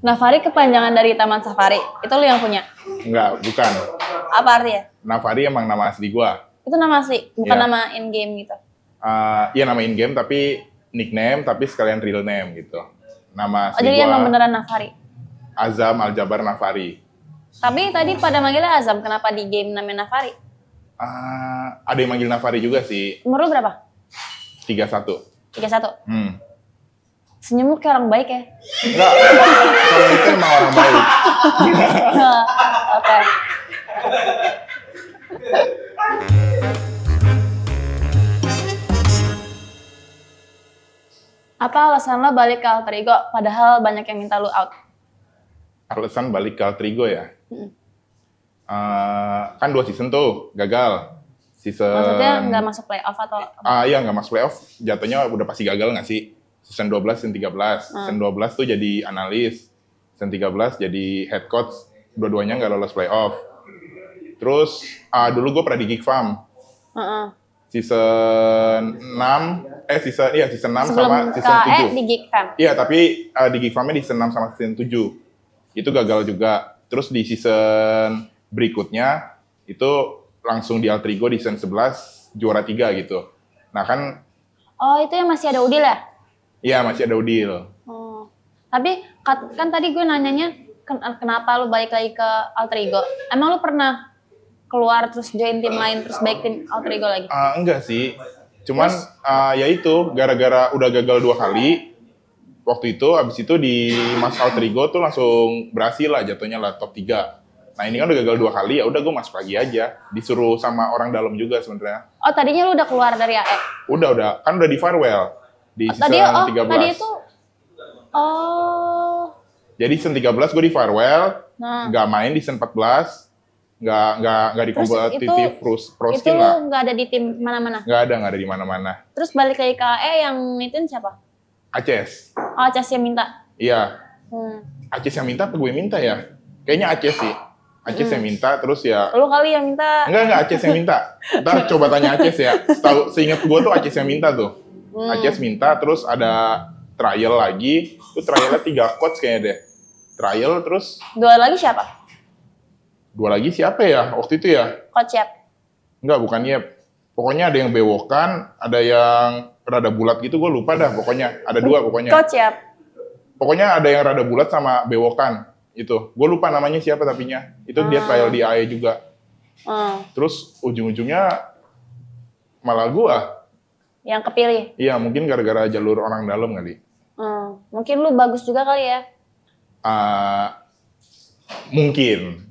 Navari kepanjangan dari Taman Safari. Itu lu yang punya? Enggak, bukan. Apa artinya? Navari emang nama asli gua. Itu nama asli, bukan Iya. nama in-game gitu? Iya nama in-game tapi nickname tapi sekalian real name gitu. Nama asli Jadi gua emang beneran Navari? Azam Aljabar Navari. Tapi tadi pada manggilnya Azam, kenapa di game namanya Navari? Ada yang manggil Navari juga sih. Umur lu berapa? 31. 31? Hmm. Senyum lu kayak orang baik ya? Enggak, kalau itu emang orang baik. Oke. Apa alasan lo balik ke Alter Ego padahal banyak yang minta lu out? Alasan balik ke Altrigo ya? Kan 2 season tuh, gagal. Season... Maksudnya nggak masuk playoff atau? Iya, nggak masuk playoff. Jatuhnya udah pasti gagal nggak sih? Season 12, season 13. Season 12 tuh jadi analis. Season 13 jadi head coach. Dua-duanya nggak lolos playoff. Terus, dulu gue pernah di Geek Farm. Season 6, season 6 sebelum sama season KE 7. di Geek Farm? Iya, tapi di Geek Farm-nya di season 6 sama season 7. Itu gagal juga. Terus di season berikutnya, itu langsung di Altrigo di season 11, juara 3 gitu. Nah kan... Oh, itu yang masih ada Udil ya? Iya, masih ada Udil. Oh. Tapi kan tadi gue nanyanya, kenapa lu balik lagi ke Alter Ego? Emang lu pernah keluar terus join tim lain terus balik tim Alter Ego lagi? Enggak sih. Cuman ya itu, gara-gara udah gagal 2 kali, waktu itu, abis itu di Mas Alter Ego tuh langsung berhasil lah jatuhnya lah top 3. Nah ini kan udah gagal 2 kali, ya udah gue masuk lagi aja. Disuruh sama orang dalam juga sebenarnya. Oh, tadinya lu udah keluar dari AE? Udah. Kan udah di farewell. Di season 13. Tadi itu... Oh... Jadi season 13 gue di farewell, Nah. nggak main di season 14, nggak di kompetitif pro itu skin lah. lu nggak ada di tim mana-mana? Nggak ada di mana-mana. Terus balik lagi ke AE yang ituin siapa? Aces. Oh, Cas yang minta? Iya. Hmm. Aces yang minta apa gue minta ya? Kayaknya Aces sih. Aces yang minta, terus ya... Lu kali yang minta? Enggak, Aces yang minta. Ntar coba tanya Aces ya. Seingat gue tuh Aces yang minta tuh. Aces minta, terus ada trial lagi. Itu trialnya 3 coach kayaknya deh. Trial, terus... 2 lagi siapa? 2 lagi siapa ya? Waktu itu ya? Coach Yap? Enggak, bukan Yep. Pokoknya ada yang bewokan, ada yang rada bulat gitu, gue lupa dah pokoknya. Ada 2 pokoknya. Coach Yap? Pokoknya ada yang rada bulat sama bewokan. Itu. Gue lupa namanya siapa tapinya. Itu dia trial di AE juga. Terus ujung-ujungnya malah gue. Yang kepilih? Iya, mungkin gara-gara jalur orang dalam kali. Mungkin lu bagus juga kali ya? Mungkin.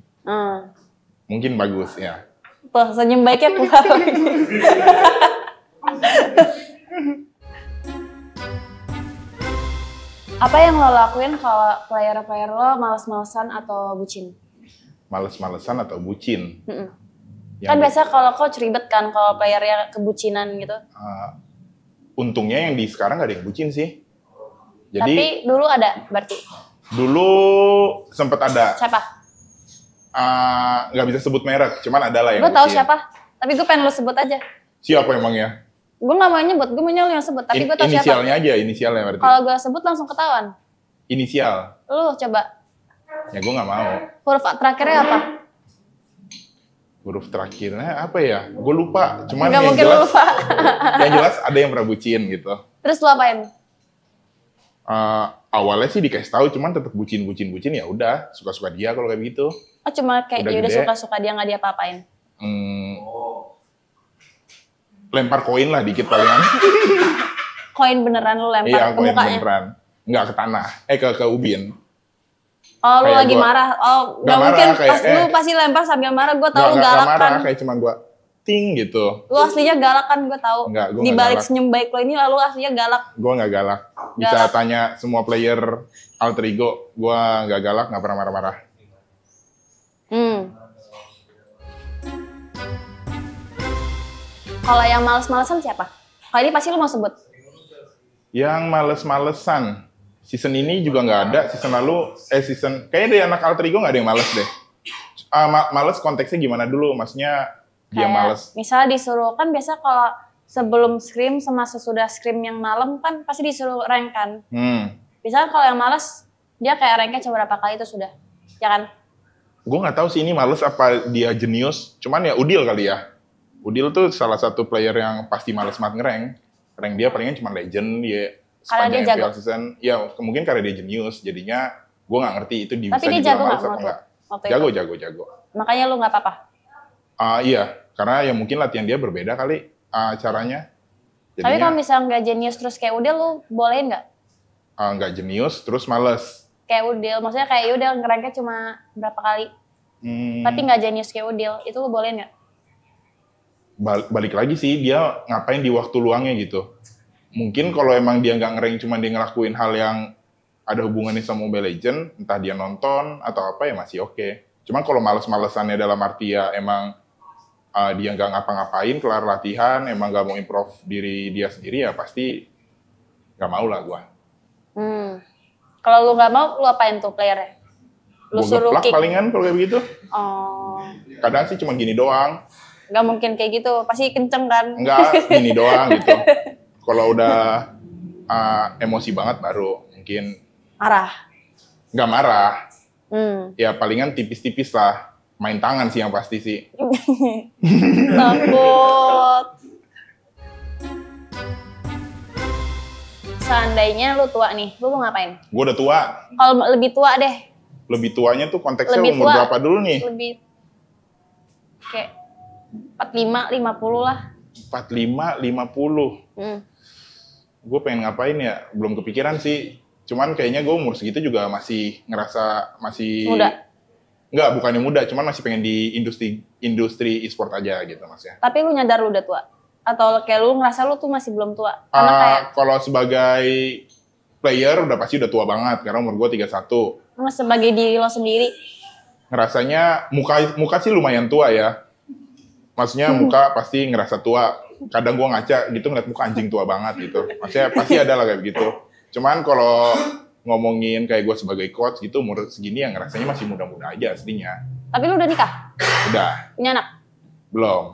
Mungkin bagus ya. Tuh, senyum baiknya keluar. Apa yang lo lakuin kalau player-player lo males-malesan atau bucin? Males-malesan atau bucin? Kan biasa kalau coach ribet kan kalau playernya kebucinan gitu. Untungnya yang di sekarang gak ada yang bucin sih. Jadi, tapi dulu ada berarti? Dulu sempet ada. Siapa? Nggak bisa sebut merek, cuman ada lah yang Gue tahu bucin. siapa, tapi gue pengen lo sebut aja. Siapa emangnya? Gue gak mau nyebut, gue maunya lo yang sebut, tapi gue tahu siapa. Inisialnya aja, inisialnya berarti. Kalau gue sebut langsung ketahuan. Inisial. Lu coba. Ya gue nggak mau. Huruf terakhirnya apa? Huruf terakhirnya apa ya? Gue lupa. Cuman Gak yang mungkin jelas, lu lupa. yang jelas ada yang pernah bucin gitu. Terus lu apain? Awalnya sih dikasih tahu, cuman tetap bucin ya udah, suka-suka dia kalau kayak gitu. Oh cuma kayak Udah ya udah gede. suka-suka dia nggak dia apa-apain. Lempar koin lah dikit palingan. Koin beneran lu lempar Iya, ke koin mukanya. beneran. Nggak ke tanah, ke ubin. Oh lu Kayak lagi gua- marah. Oh Nggak nggak mungkin marah, kayak, pas lu pasti lempar sambil marah. Gue tahu lu Nggak galak marah, kan. kayak cuman gue ting gitu. Lu aslinya galak kan gue tahu. Nggak, gua Di nggak balik galak. senyum baik lo ini lalu aslinya galak. Gue nggak galak. Bisa Galak. tanya semua player Alter Ego, gue nggak galak, nggak pernah marah-marah. Kalau yang males-malesan siapa? Kalau ini pasti lu mau sebut. Yang males-malesan, season ini juga nggak ada. Season lalu, kayaknya dari anak Alter Ego nggak ada yang males deh. Males konteksnya gimana dulu? Maksudnya dia Kayak males. Misalnya disuruh, kan biasa kalau sebelum scrim sama sesudah scrim yang malam kan pasti disuruh rank kan. Misalnya kalau yang males, dia kayak ranknya cuma berapa kali itu sudah, ya kan? Gue nggak tahu sih ini males apa dia jenius. Cuman ya Udil kali ya. Udil tuh salah satu player yang pasti males banget ngerank. Rank dia palingan cuma legend dia Karena dia sepanjang jago. MPL season. Ya mungkin karena dia jenius. Jadinya gue nggak ngerti itu bisa Tapi dia dibilang jago males nggak apa menurut enggak. lo waktu itu? Jago. Makanya lu nggak apa-apa. Iya, karena ya mungkin latihan dia berbeda kali caranya. Tapi kalau Jadinya misalnya nggak jenius terus kayak Udil, lu bolehin nggak? nggak jenius terus males. Kayak Udil, maksudnya kayak Udil ngeranknya cuma berapa kali, tapi nggak jenius kayak Udil, itu lu bolehin nggak? Balik lagi sih dia ngapain di waktu luangnya gitu. Mungkin kalau emang dia nggak ngerank cuma dia ngelakuin hal yang ada hubungannya sama Mobile Legend, entah dia nonton atau apa ya masih oke. Cuma kalau males-malesannya dalam arti ya emang dia nggak ngapa-ngapain kelar latihan, emang nggak mau improve diri dia sendiri ya pasti nggak mau lah gua. Kalau lu nggak mau, lu apain tuh playernya? Lu Gua suruh geplak kick? palingan kalau kayak begitu. Oh, Kadang sih cuma gini doang. nggak mungkin kayak gitu, pasti kenceng kan? Enggak, gini doang gitu. Kalau udah emosi banget baru mungkin Marah. nggak marah. Ya palingan tipis-tipis lah. Main tangan sih yang pasti sih. Takut. Seandainya lu tua nih, lu mau ngapain? Gue udah tua. Kalau lebih tua deh, Lebih tuanya tuh konteksnya Lebih umur tua. berapa dulu nih? lebih kayak 45, 50 lah. 45, 50. Gue pengen ngapain ya? Belum kepikiran sih. Cuman kayaknya gue umur segitu juga masih ngerasa masih... Muda. Enggak, bukannya muda. Cuman masih pengen di industri e-sport aja gitu maksudnya. Tapi lu nyadar lu udah tua? Atau kayak lu ngerasa lu tuh masih belum tua? Karena kayak Kalau sebagai player udah pasti udah tua banget. Karena umur gue 31. sebagai diri lo sendiri. Ngerasanya muka sih lumayan tua ya. Maksudnya muka pasti ngerasa tua. Kadang gue ngaca gitu ngeliat muka anjing tua banget gitu. Maksudnya pasti ada lah kayak begitu. Cuman kalau ngomongin kayak gue sebagai coach gitu umur segini yang ngerasanya masih muda-muda aja aslinya. Tapi lu udah nikah? Udah, Punya anak? belum.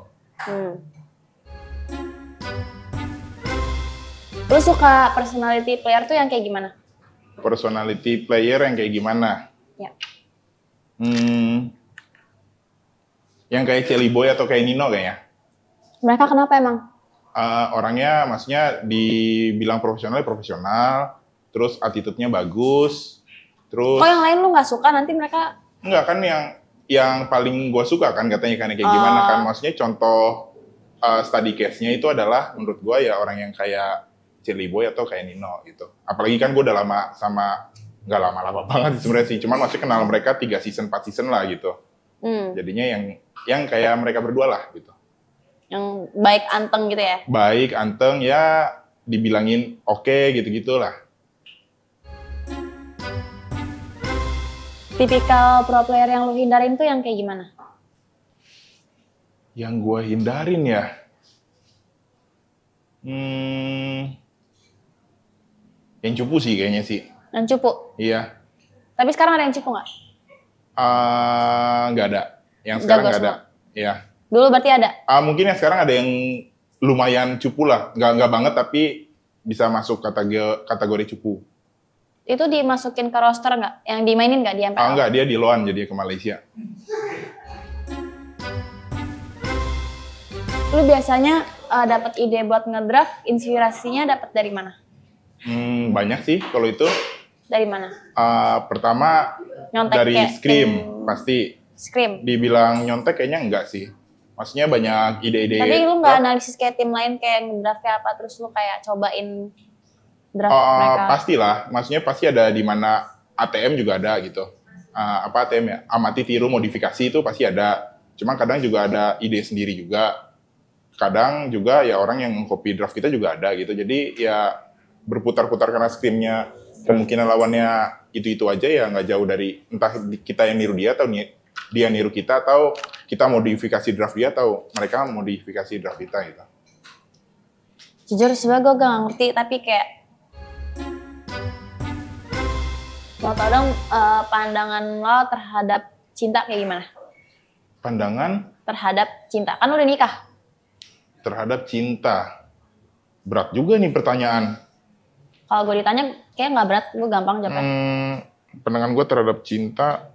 Lu suka personality player tuh yang kayak gimana? Personality player yang kayak gimana? Ya. Yang kayak Celi Boy atau kayak Nino kayaknya. Mereka kenapa emang? Orangnya maksudnya dibilang profesional, terus attitude-nya bagus, terus... Kok yang lain lu nggak suka, nanti mereka... Enggak kan yang paling gue suka kan katanya kayak gimana kan. Maksudnya contoh study case-nya itu adalah menurut gue ya orang yang kayak Celi Boy atau kayak Nino gitu. Apalagi kan gue udah lama sama, nggak lama-lama banget sebenarnya sih. Cuman masih kenal mereka 3 season, 4 season lah gitu. Jadinya yang kayak mereka berdua lah gitu. Yang baik anteng gitu ya? Baik, anteng, ya dibilangin oke gitu-gitulah. Tipikal pro player yang lu hindarin tuh yang kayak gimana? Yang gue hindarin ya? Yang cupu sih kayaknya sih. Yang cupu? Iya. Tapi sekarang ada yang cupu nggak? Nggak ada. Yang sekarang Jago nggak ada. semua? Iya. Dulu berarti ada? Mungkin yang sekarang ada yang lumayan cupu lah. Nggak banget tapi bisa masuk kategori cupu. Itu dimasukin ke roster nggak? Yang dimainin nggak di MPL? Nggak, dia di loan jadi ke Malaysia. Lu biasanya dapat ide buat ngedraft, inspirasinya dapat dari mana? Banyak sih kalau itu. Dari mana? Pertama Nyontek dari kayak Scream tim pasti. Scream. Dibilang nyontek kayaknya enggak sih. Maksudnya banyak ide-ide. Tapi lu nggak analisis kayak tim lain kayak ngedraftnya apa, terus lu kayak cobain draft mereka? Pastilah. Maksudnya pasti ada di mana ATM juga ada gitu. Apa ATM ya? Amati tiru modifikasi itu pasti ada. Cuma kadang juga ada ide sendiri juga. Kadang juga ya orang yang copy draft kita juga ada gitu. Jadi ya berputar-putar karena screennya kemungkinan lawannya itu aja ya nggak jauh dari entah kita yang niru dia atau dia niru kita atau kita modifikasi draft dia atau mereka modifikasi draft kita gitu. Jujur sebenernya gue gak ngerti, tapi kayak mau tau dong pandangan lo terhadap cinta kayak gimana? Pandangan? Terhadap cinta, kan udah nikah? Terhadap cinta. Berat juga nih pertanyaan. Kalau gue ditanya, kayak nggak berat, gue gampang jawabnya. Pandangan gue terhadap cinta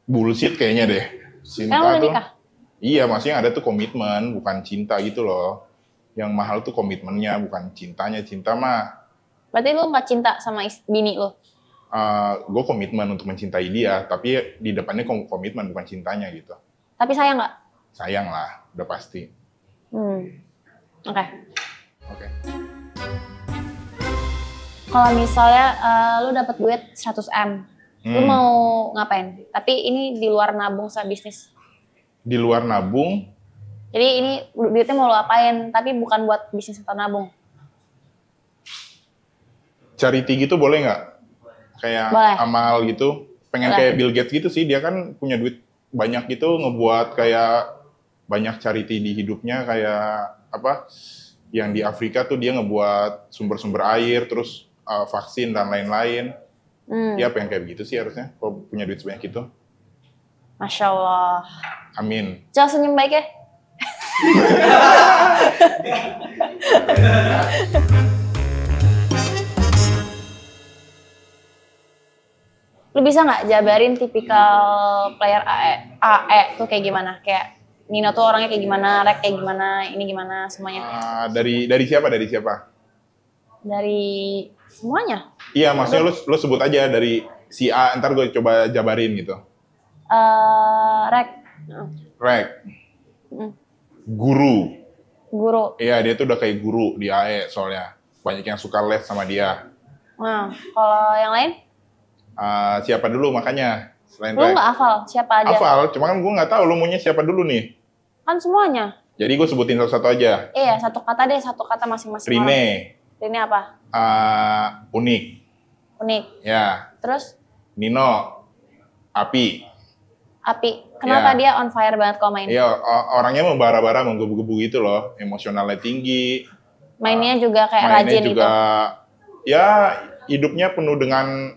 bullshit kayaknya deh. Cinta Kan lu udah tuh, nikah. iya maksudnya ada tuh komitmen, bukan cinta gitu loh. Yang mahal tuh komitmennya, bukan cintanya. Cinta mah, Berarti lu nggak cinta sama bini lu? gue komitmen untuk mencintai dia, tapi di depannya komitmen bukan cintanya gitu. Tapi sayang nggak? Sayang lah, udah pasti. Oke. Oke. Kalau misalnya lu dapat duit 100M, lu mau ngapain? Tapi ini di luar nabung sama bisnis. Di luar nabung, Jadi ini duitnya mau lu apain, tapi bukan buat bisnis atau nabung. charity gitu boleh nggak? Kayak Boleh. amal gitu. Pengen Boleh. kayak Bill Gates gitu sih, dia kan punya duit banyak gitu, ngebuat kayak banyak charity di hidupnya, kayak apa? Yang di Afrika tuh dia ngebuat sumber-sumber air, terus vaksin dan lain-lain. Dia pengen kayak begitu sih harusnya, kalau punya duit sebanyak itu. Masya Allah. Amin. Jangan senyum baik ya. Lu bisa nggak jabarin tipikal player AE tuh kayak gimana? Kayak Nino tuh orangnya kayak gimana, Rek kayak gimana, ini gimana, semuanya. Dari siapa? Dari siapa? Dari semuanya. Iya, maksudnya lu sebut aja dari si A, ntar gue coba jabarin gitu. Rek. Rek. Guru. Guru. Iya, dia tuh udah kayak guru di AE soalnya. Banyak yang suka les sama dia. Nah, kalau yang lain? Siapa dulu makanya? Selain Lu Rek. nggak hafal siapa aja? Hafal, cuma kan gue nggak tahu lu maunya siapa dulu nih. Kan semuanya. Jadi gue sebutin satu-satu aja. Iya, satu kata deh, satu kata masing-masing orang. Rine. Rine apa? Unik. Unik. Ya. Terus? Nino. Api. Api. Kenapa Ya. dia on fire banget kalau main? Iya, orangnya membara-bara, menggebu-gebu gitu loh. Emosionalnya tinggi. Mainnya juga kayak Mainnya rajin juga, gitu. ya hidupnya penuh dengan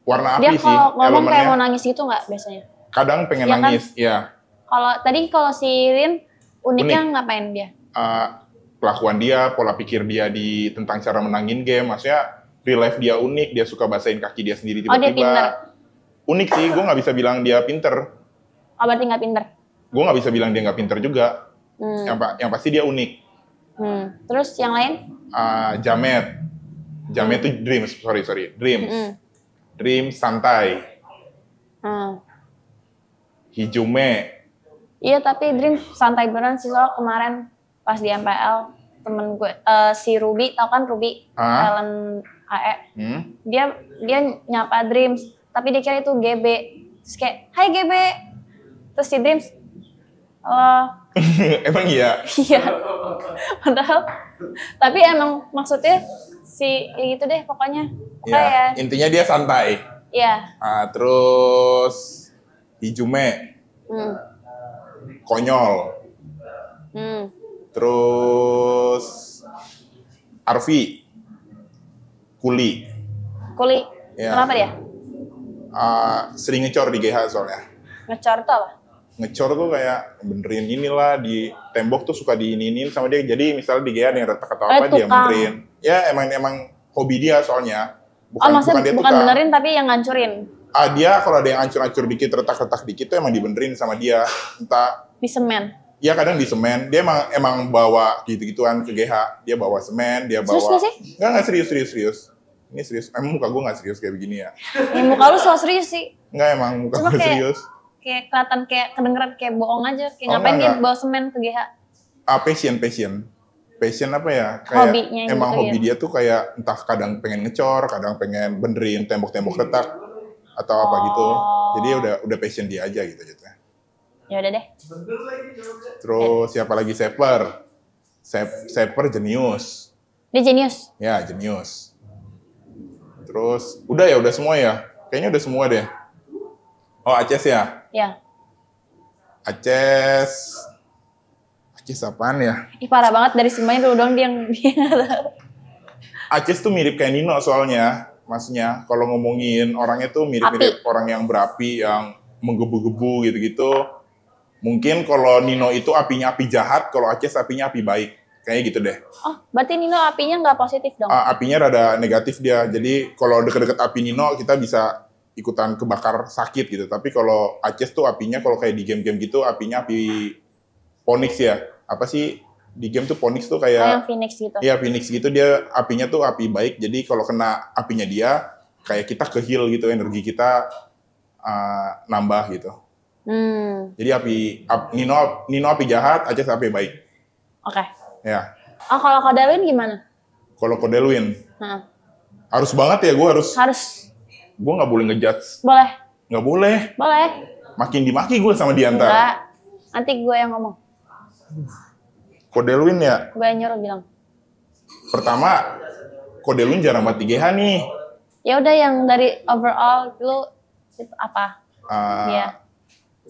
warna Dia api sih. kalau ngomong kayak elemennya. mau nangis gitu nggak biasanya? Kadang pengen Iya kan? nangis, ya. Kalau si Rin, uniknya Unik. ngapain dia? Kelakuan dia, pola pikir dia tentang cara menangin game, maksudnya real life dia unik, dia suka basahin kaki dia sendiri Oh, dia tiba-tiba. pinter. Unik sih, gue nggak bisa bilang dia pinter. Oh, berarti nggak pinter. Gue nggak bisa bilang dia nggak pinter juga. Hmm. Yang pasti dia unik. Terus yang lain? Jamet. Jamet tuh Dreams, sorry. Dreams. Dreams santai. Hijume. Iya, tapi Dream santai beneran sih, soal kemarin pas di MPL temen gue si Ruby, tau kan Ruby, talent AE. Dia nyapa Dreams, tapi dia kira itu GB. Terus kayak, "Hai GB." Terus si Dreams, Emang iya? iya. Padahal, tapi emang maksudnya si ya gitu deh pokoknya. Ya, intinya dia santai. Iya. Terus Hijume. Konyol. Terus Arfi. Kuli. Ya. Kenapa dia? Sering ngecor di GH soalnya. Ngecor tuh apa? Ngecor tuh kayak benerin inilah di tembok tuh suka diinin sama dia. Jadi misalnya di GH ada yang retak atau apa dia benerin. Ya emang hobi dia soalnya. Maksudnya dia bukan benerin tapi yang ngancurin. Dia kalau ada yang hancur-hancur dikit, retak-retak dikit tuh emang dibenerin sama dia. Entah di semen. Ya kadang di semen. Dia emang bawa gitu-gituan ke GH. Dia bawa semen, dia bawa. Serius gak sih? Enggak serius. Ini serius. Emang muka gue nggak serius kayak begini ya? Ya muka lu so serius sih. Enggak, emang muka gue serius. Kayak kelihatan kayak kedengeran kayak bohong aja. Kayak ngapain dia bawa semen ke GH? Passion apa ya? Kayak hobinya emang gitu hobi ya? dia tuh kayak entah kadang pengen ngecor, kadang pengen benerin tembok-tembok retak atau apa gitu. Jadi udah passion dia aja gitu. Ya udah deh. Terus siapa lagi? Saper jenius. Dia jenius. Ya, jenius. Terus udah semua ya. Kayaknya udah semua deh. Oh, Aces ya? Ya. Aces apaan ya? Ih parah banget dari semuanya dulu dong dia Aces tuh mirip kayak Nino soalnya. Maksudnya kalau ngomongin orangnya tuh mirip-mirip orang yang berapi, yang menggebu-gebu gitu-gitu. Mungkin kalau Nino itu apinya api jahat, kalau Aces apinya api baik. kayaknya gitu deh. Oh, berarti Nino apinya nggak positif dong? Apinya rada negatif dia, jadi kalau deket-deket api Nino kita bisa ikutan kebakar sakit gitu. Tapi kalau Aces tuh apinya kalau kayak di game-game gitu apinya api Phoenix ya. Apa sih di game tuh Phoenix tuh kayak yang Phoenix gitu. Iya, Phoenix gitu, dia apinya tuh api baik. Jadi kalau kena apinya dia kayak kita ke heal gitu, energi kita nambah gitu. Jadi Nino api jahat, Aces api baik. Oke. Ya. Oh, kalau Kodelwin gimana? Kalau Kodelwin, harus banget ya, gue harus. Gue nggak boleh ngejudge. Boleh. Nggak boleh. Boleh. Makin dimaki gue sama Diantar. Enggak. Nanti gue yang ngomong. Kodelwin ya. Gue yang nyuruh bilang. Pertama, Kodelwin jarang banget di GH nih. Ya udah yang dari overall lu itu apa?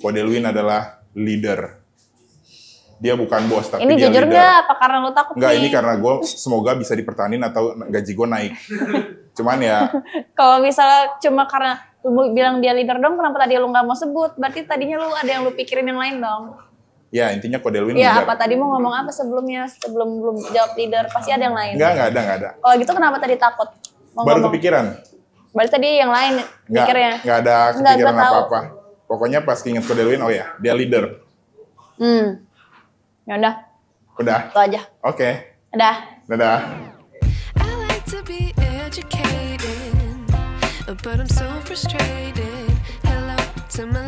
Kodelwin adalah leader. Dia bukan bos, tapi ini dia leader. Ini jujur nggak? Apa karena lu takut nggak, ini karena gue semoga bisa dipertahanin atau gaji gue naik. Cuman ya. Kalau misalnya cuma karena lu bilang dia leader dong, kenapa tadi lu nggak mau sebut? Berarti tadinya lu ada yang lu pikirin yang lain dong. Ya, intinya Kodelwin ya, leader. apa tadi mau ngomong apa sebelumnya? Sebelum belum jawab leader, pasti ada yang lain. Nggak ada. Kalau gitu kenapa tadi takut? Baru kepikiran. Berarti tadi yang lain pikirnya. Nggak ada kepikiran apa-apa. Pokoknya pas inget Kodelwin, oh ya, dia leader. Ya udah. Udah. Itu aja. Oke. Dadah. I like to be educated, but I'm so frustrated. Hello to my